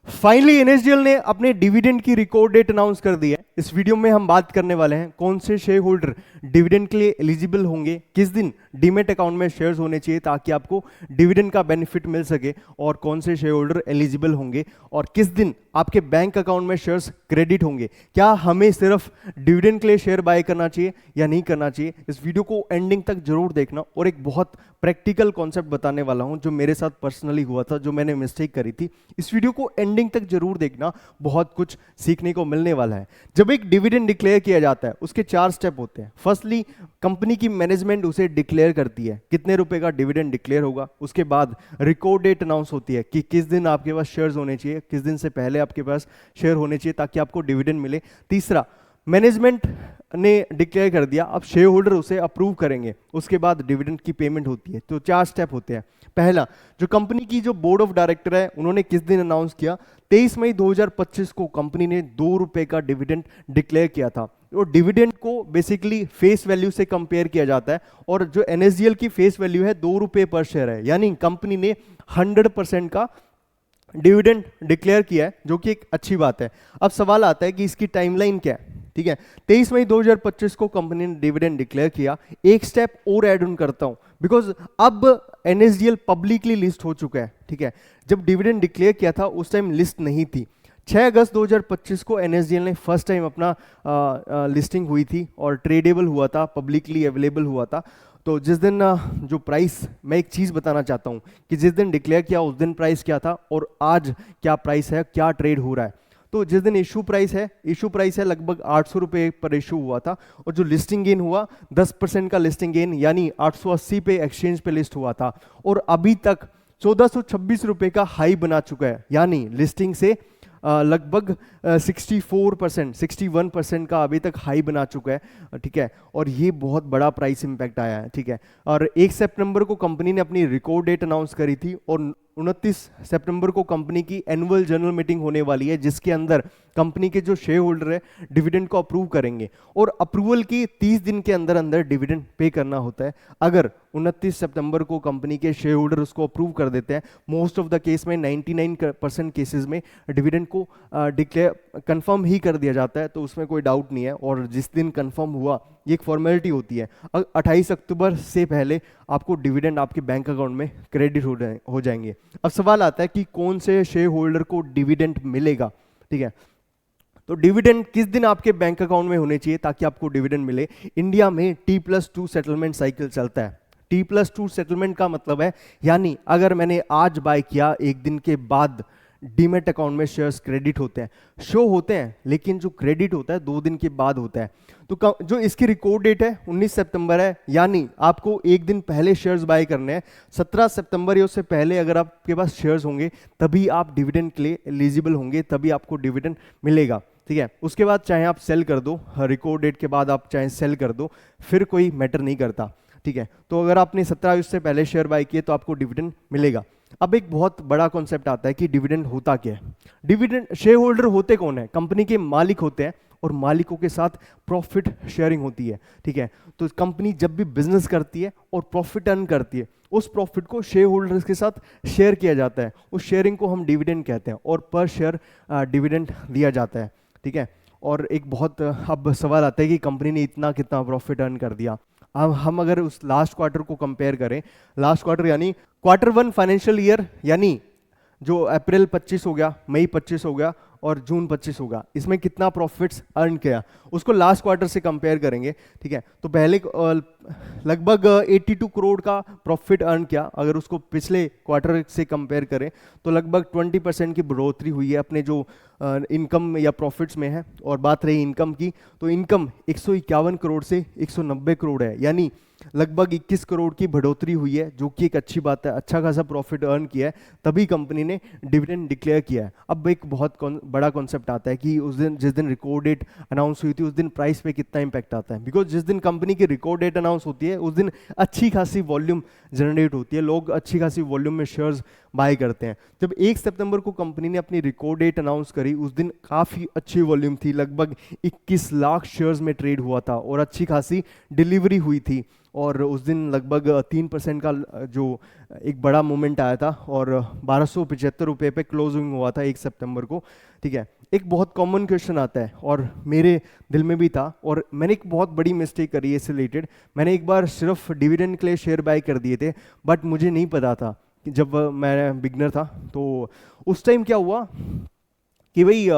Finally NSDL ने अपने dividend की रिकॉर्ड डेट अनाउंस कर दी है। इस वीडियो में हम बात करने वाले हैं कौन से शेयर होल्डर डिविडेंड के लिए एलिजिबल होंगे, किस दिन डीमेट अकाउंट में शेयर्स होने चाहिए ताकि आपको डिविडेंड का बेनिफिट मिल सके, और कौन से शेयर होल्डर एलिजिबल होंगे, और किस दिन आपके बैंक अकाउंट में शेयर्स क्रेडिट होंगे। क्या हमें सिर्फ डिविडेंड के लिए शेयर बाय करना चाहिए या नहीं करना चाहिए। इस वीडियो को एंडिंग तक जरूर देखना, और एक बहुत प्रैक्टिकल कॉन्सेप्ट बताने वाला हूं जो मेरे साथ पर्सनली हुआ था, जो मैंने मिस्टेक करी थी। इस वीडियो को एंडिंग तक जरूर देखना, बहुत कुछ सीखने को मिलने वाला है। जब एक डिविडेंड डिक्लेयर किया जाता है उसके 4 स्टेप होते हैं। फर्स्टली कंपनी की मैनेजमेंट उसे डिक्लेयर करती है कितने रुपए का डिविडेंड डिक्लेयर होगा। उसके बाद रिकॉर्ड डेट अनाउंस होती है कि किस दिन आपके पास शेयर्स होने चाहिए, किस दिन से पहले आपके पास शेयर होने चाहिए ताकि आपको डिविडेंड मिले। तीसरा, मैनेजमेंट ने डिक्लेयर कर दिया, अब शेयर होल्डर उसे अप्रूव करेंगे, उसके बाद डिविडेंड की पेमेंट होती है। तो 4 स्टेप होते हैं। पहला, जो कंपनी की जो बोर्ड ऑफ डायरेक्टर है उन्होंने किस दिन अनाउंस किया, 23 मई 2025 को कंपनी ने 2 रुपए का डिविडेंड डिक्लेयर किया था। और डिविडेंड को बेसिकली फेस वैल्यू से कंपेयर किया जाता है, और जो एनएसडीएल की फेस वैल्यू है 2 रुपए पर शेयर है, यानी कंपनी ने 100% का डिविडेंड डिक्लेयर किया है, जो कि एक अच्छी बात है। अब सवाल आता है कि इसकी टाइमलाइन क्या है। ठीक है, 23 मई 2025 को कंपनी ने डिविडेंड डिक्लेयर किया। एक स्टेप और ऐड ऑन करता हूं, बिकॉज अब एनएसडीएल पब्लिकली लिस्ट हो चुका है। ठीक है, जब डिविडेंड डिक्लेयर किया था उस टाइम लिस्ट नहीं थी। 6 अगस्त 2025 को एनएसडीएल ने फर्स्ट टाइम अपना लिस्टिंग हुई थी और ट्रेडेबल हुआ था, पब्लिकली अवेलेबल हुआ था। तो जिस दिन जो प्राइस, मैं एक चीज़ बताना चाहता हूँ कि जिस दिन डिक्लेयर किया उस दिन प्राइस क्या था और आज क्या प्राइस है, क्या ट्रेड हो रहा है। तो जिस दिन इशू प्राइस है लगभग 800 रुपये पर इशू हुआ था, और जो लिस्टिंग गेन हुआ 10% का लिस्टिंग गेन, यानी 880 पे एक्सचेंज पे लिस्ट हुआ था, और अभी तक 1426 रुपये का हाई बना चुका है, यानी लिस्टिंग से लगभग 61% का अभी तक हाई बना चुका है। ठीक है, और ये बहुत बड़ा प्राइस इंपैक्ट आया है। ठीक है, और 1 सितंबर को कंपनी ने अपनी रिकॉर्ड डेट अनाउंस करी थी, और 29 सितंबर को कंपनी की एनुअल जनरल मीटिंग होने वाली है, जिसके अंदर कंपनी के जो शेयर होल्डर है डिविडेंड को अप्रूव करेंगे, और अप्रूवल की 30 दिन के अंदर अंदर डिविडेंड पे करना होता है। अगर 29 सितंबर को कंपनी के शेयर होल्डर उसको अप्रूव कर देते हैं, मोस्ट ऑफ द केस में 99% केसेस में डिविडेंड को डिक्लेयर कंफर्म ही कर दिया जाता है, तो उसमें कोई डाउट नहीं है। और जिस दिन कंफर्म हुआ, ये एक फॉर्मेलिटी होती है, 28 अक्टूबर से पहले आपको डिविडेंड आपके बैंक अकाउंट में क्रेडिट हो जाएंगे। अब सवाल आता है कि कौन से शेयर होल्डर को डिविडेंड मिलेगा। ठीक है, तो डिविडेंड किस दिन आपके बैंक अकाउंट में होने चाहिए ताकि आपको डिविडेंड मिले। इंडिया में T+2 सेटलमेंट साइकिल चलता है। T+2 सेटलमेंट का मतलब है, यानी अगर मैंने आज बाय किया, एक दिन के बाद डीमेट अकाउंट में शेयर्स क्रेडिट होते हैं, शो होते हैं, लेकिन जो क्रेडिट होता है 2 दिन के बाद होता है। तो जो इसकी रिकॉर्ड डेट है 19 सितंबर है, यानी आपको एक दिन पहले शेयर्स बाय करने हैं। 17 सितंबर या उससे पहले अगर आपके पास शेयर्स होंगे तभी आप डिविडेंड के लिए एलिजिबल होंगे, तभी आपको डिविडेंड मिलेगा। ठीक है, उसके बाद चाहे आप सेल कर दो, रिकॉर्ड डेट के बाद आप चाहे सेल कर दो, फिर कोई मैटर नहीं करता। ठीक है, तो अगर आपने 17 से पहले शेयर बाय किए तो आपको डिविडेंड मिलेगा। अब एक बहुत बड़ा कॉन्सेप्ट आता है कि डिविडेंड होता क्या है। डिविडेंड, शेयर होल्डर होते कौन है, कंपनी के मालिक होते हैं, और मालिकों के साथ प्रॉफिट शेयरिंग होती है। ठीक है, तो कंपनी जब भी बिजनेस करती है और प्रॉफिट अर्न करती है, उस प्रॉफिट को शेयर होल्डर्स के साथ शेयर किया जाता है। उस शेयरिंग को हम डिविडेंड कहते हैं, और पर शेयर डिविडेंड दिया जाता है। ठीक है, और एक बहुत अब सवाल आता है कि कंपनी ने इतना कितना प्रॉफिट अर्न कर दिया। अब हम अगर उस लास्ट क्वार्टर को कंपेयर करें, लास्ट क्वार्टर यानी Q1 फाइनेंशियल ईयर, यानी जो अप्रैल 25 हो गया, मई 25 हो गया और जून 25 होगा, इसमें कितना प्रॉफिट्स अर्न किया, उसको लास्ट क्वार्टर से कंपेयर करेंगे। ठीक है, तो पहले लगभग 82 करोड़ का प्रॉफिट अर्न किया, अगर उसको पिछले क्वार्टर से कंपेयर करें तो लगभग 20% की बढ़ोतरी हुई है अपने जो इनकम या प्रॉफिट्स में है। और बात रही इनकम की, तो इनकम 151 करोड़ से 190 करोड़ है, यानी लगभग 21 करोड़ की बढ़ोतरी हुई है, जो कि एक अच्छी बात है। अच्छा खासा प्रॉफिट अर्न किया है, तभी कंपनी ने डिविडेंड डिक्लेयर किया है। अब एक बहुत बड़ा कॉन्सेप्ट आता है कि उस दिन, जिस दिन रिकॉर्ड डेट अनाउंस हुई थी, उस दिन प्राइस पे कितना इंपैक्ट आता है। बिकॉज जिस दिन कंपनी की रिकॉर्ड डेट अनाउंस होती है उस दिन अच्छी खासी वॉल्यूम जनरेट होती है, लोग अच्छी खासी वॉल्यूम में शेयर्स बाय करते हैं। जब 1 सितंबर को कंपनी ने अपनी रिकॉर्ड डेट अनाउंस करी, उस दिन काफ़ी अच्छी वॉल्यूम थी, लगभग 21 लाख शेयर्स में ट्रेड हुआ था और अच्छी खासी डिलीवरी हुई थी। और उस दिन लगभग 3% का जो एक बड़ा मूवमेंट आया था और 1275 रुपये पे क्लोजिंग हुआ था 1 सितंबर को। ठीक है, एक बहुत कॉमन क्वेश्चन आता है और मेरे दिल में भी था, और मैंने एक बहुत बड़ी मिस्टेक करी है इससे रिलेटेड। मैंने एक बार सिर्फ डिविडेंड के लिए शेयर बाय कर दिए थे, बट मुझे नहीं पता था कि जब मैं बिगनर था तो उस टाइम क्या हुआ कि भाई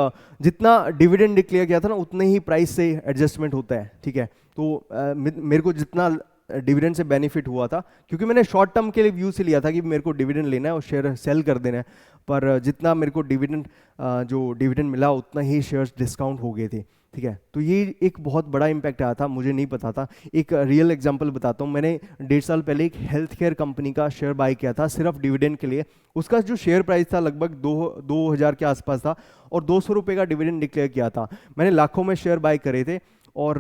जितना डिविडेंड डिक्लेयर किया था ना उतने ही प्राइस से एडजस्टमेंट होता है। ठीक है, तो मेरे को जितना डिविडेंड से बेनिफिट हुआ था, क्योंकि मैंने शॉर्ट टर्म के लिए व्यू से लिया था कि मेरे को डिविडेंड लेना है और शेयर सेल कर देना है, पर जितना मेरे को डिविडेंड जो डिविडेंड मिला उतना ही शेयर्स डिस्काउंट हो गए थे। ठीक है, तो ये एक बहुत बड़ा इम्पैक्ट आया था, मुझे नहीं पता था। एक रियल एग्जांपल बताता हूँ, मैंने 1.5 साल पहले एक हेल्थ केयर कंपनी का शेयर बाय किया था सिर्फ डिविडेंड के लिए। उसका जो शेयर प्राइस था लगभग 2000 के आसपास था और 200 रुपये का डिविडेंड डिक्लेयर किया था। मैंने लाखों में शेयर बाय करे थे और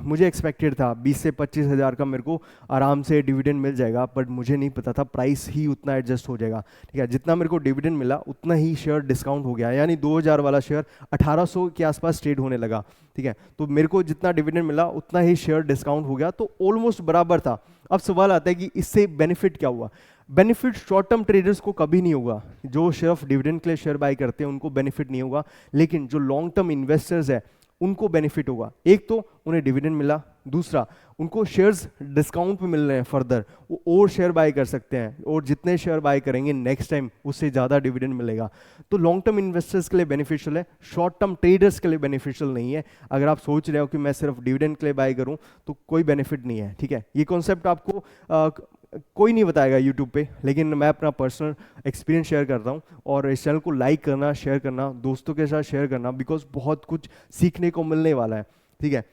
मुझे एक्सपेक्टेड था 20 से 25 हज़ार का मेरे को आराम से डिविडेंड मिल जाएगा, बट मुझे नहीं पता था प्राइस ही उतना एडजस्ट हो जाएगा। ठीक है, जितना मेरे को डिविडेंड मिला उतना ही शेयर डिस्काउंट हो गया, यानी 2000 वाला शेयर 1800 के आसपास ट्रेड होने लगा। ठीक है, तो मेरे को जितना डिविडेंड मिला उतना ही शेयर डिस्काउंट हो गया, तो ऑलमोस्ट बराबर था। अब सवाल आता है कि इससे बेनिफिट क्या हुआ। बेनिफिट शॉर्ट टर्म ट्रेडर्स को कभी नहीं होगा, जो सिर्फ डिविडेंड के लिए शेयर बाय करते हैं उनको बेनिफिट नहीं होगा, लेकिन जो लॉन्ग टर्म इन्वेस्टर्स है उनको बेनिफिट होगा। एक तो उन्हें डिविडेंड मिला, दूसरा उनको शेयर्स डिस्काउंट पे मिल रहे हैं, फर्दर वो और शेयर बाय कर सकते हैं और जितने शेयर बाय करेंगे नेक्स्ट टाइम उससे ज़्यादा डिविडेंड मिलेगा। तो लॉन्ग टर्म इन्वेस्टर्स के लिए बेनिफिशियल है, शॉर्ट टर्म ट्रेडर्स के लिए बेनिफिशियल नहीं है। अगर आप सोच रहे हो कि मैं सिर्फ डिविडेंड के लिए बाय करूं तो कोई बेनिफिट नहीं है। ठीक है, ये कॉन्सेप्ट आपको कोई नहीं बताएगा यूट्यूब पे, लेकिन मैं अपना पर्सनल एक्सपीरियंस शेयर करता हूँ। और इस चैनल को लाइक करना, शेयर करना, दोस्तों के साथ शेयर करना, बिकॉज बहुत कुछ सीखने को मिलने वाला है। ठीक है,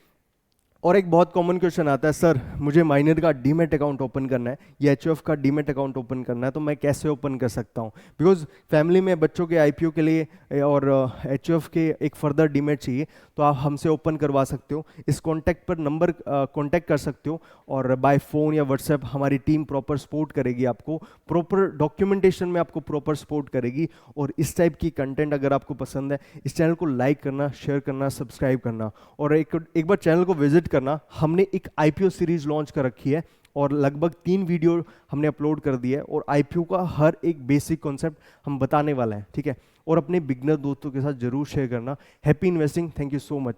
और एक बहुत कॉमन क्वेश्चन आता है, सर मुझे माइनर का डीमेट अकाउंट ओपन करना है या एचयूएफ का डीमेट अकाउंट ओपन करना है, तो मैं कैसे ओपन कर सकता हूँ। बिकॉज फैमिली में बच्चों के आईपीओ के लिए और एचयूएफ के एक फर्दर डीमेट चाहिए, तो आप हमसे ओपन करवा सकते हो। इस कॉन्टैक्ट पर नंबर कॉन्टैक्ट कर सकते हो और बाय फ़ोन या व्हाट्सएप हमारी टीम प्रॉपर सपोर्ट करेगी, आपको प्रॉपर डॉक्यूमेंटेशन में आपको प्रॉपर सपोर्ट करेगी। और इस टाइप की कंटेंट अगर आपको पसंद है, इस चैनल को लाइक करना, शेयर करना, सब्सक्राइब करना, और एक बार चैनल को विजिट करना। हमने एक आईपीओ सीरीज लॉन्च कर रखी है और लगभग 3 वीडियो हमने अपलोड कर दिया है और आईपीओ का हर एक बेसिक कॉन्सेप्ट हम बताने वाला है। ठीक है, और अपने बिगनर दोस्तों के साथ जरूर शेयर करना। Happy investing, thank you so much.